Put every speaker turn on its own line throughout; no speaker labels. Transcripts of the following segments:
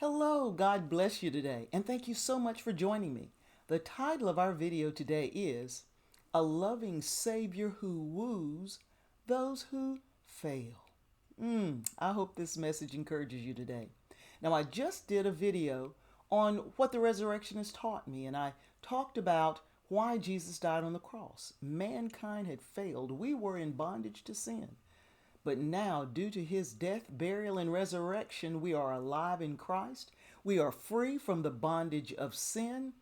Hello, God bless you today, and thank you so much for joining me. The title of our video today is A Loving Savior Who Woos Those Who Fail. I hope this message encourages you today. Now, I just did a video on what the resurrection has taught me, and I talked about why Jesus died on the cross. Mankind had failed. We were in bondage to sin. But now, due to his death, burial, and resurrection, we are alive in Christ. We are free from the bondage of sin,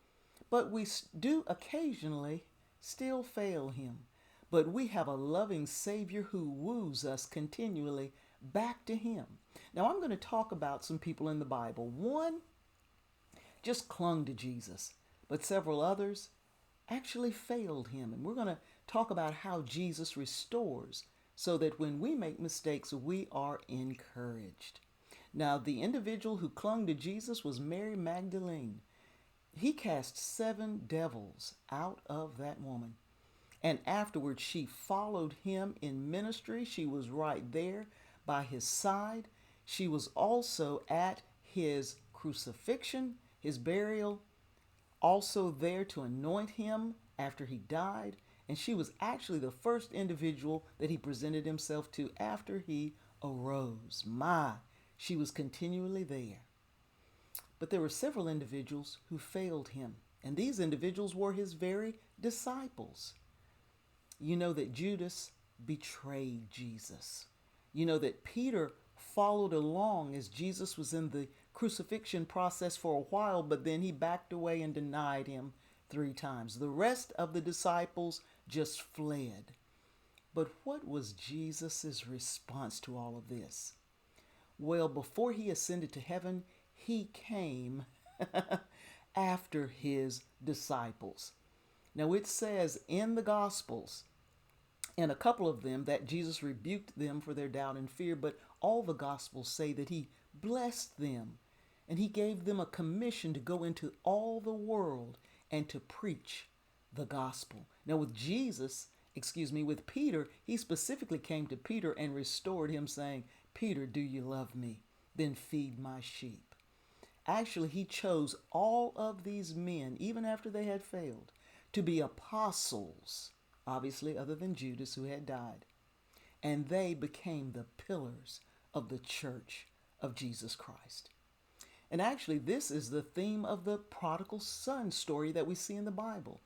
but we do occasionally still fail him. But we have a loving Savior who woos us continually back to him. Now, I'm going to talk about some people in the Bible. One just clung to Jesus, but several others actually failed him. And we're going to talk about how Jesus restores so that when we make mistakes, we are encouraged. Now, the individual who clung to Jesus was Mary Magdalene. He cast 7 devils out of that woman. And afterwards, she followed him in ministry. She was right there by his side. She was also at his crucifixion, his burial, also there to anoint him after he died. And she was actually the first individual that he presented himself to after he arose. She was continually there. But there were several individuals who failed him. And these individuals were his very disciples. You know that Judas betrayed Jesus. You know that Peter followed along as Jesus was in the crucifixion process for a while, but then he backed away and denied him 3 times. The rest of the disciples just fled. But what was Jesus' response to all of this? Well, before he ascended to heaven, he came after his disciples. Now it says in the Gospels, in a couple of them, that Jesus rebuked them for their doubt and fear, but all the Gospels say that he blessed them and he gave them a commission to go into all the world and to preach the gospel. Now with Peter, he specifically came to Peter and restored him, saying, "Peter, do you love me? Then feed my sheep." Actually, he chose all of these men, even after they had failed, to be apostles, obviously other than Judas, who had died. And they became the pillars of the church of Jesus Christ. And actually, this is the theme of the prodigal son story that we see in the Bible.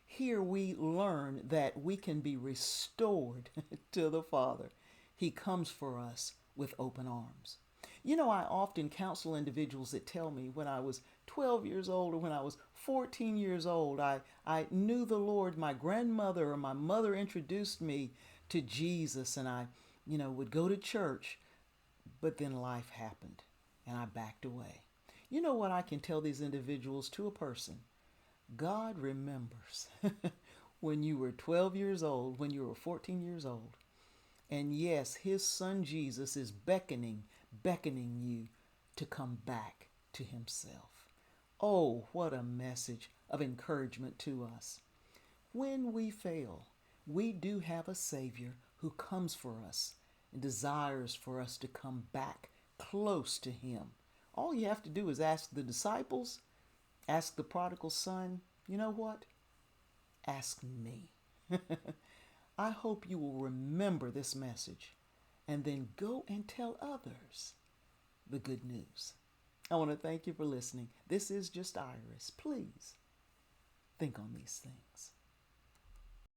Here we learn that we can be restored to the Father. He comes for us with open arms. You know, I often counsel individuals that tell me when I was 12 years old or when I was 14 years old, I knew the Lord. My grandmother or my mother introduced me to Jesus, and I, would go to church, but then life happened and I backed away. You know what I can tell these individuals to a person? God remembers when you were 12 years old, when you were 14 years old. And yes, his son Jesus is beckoning you to come back to himself. Oh, what a message of encouragement to us. When we fail, we do have a Savior who comes for us and desires for us to come back close to him. All you have to do is ask the disciples, ask the prodigal son. You know what? Ask me. I hope you will remember this message and then go and tell others the good news. I want to thank you for listening. This is just Iris. Please think on these things.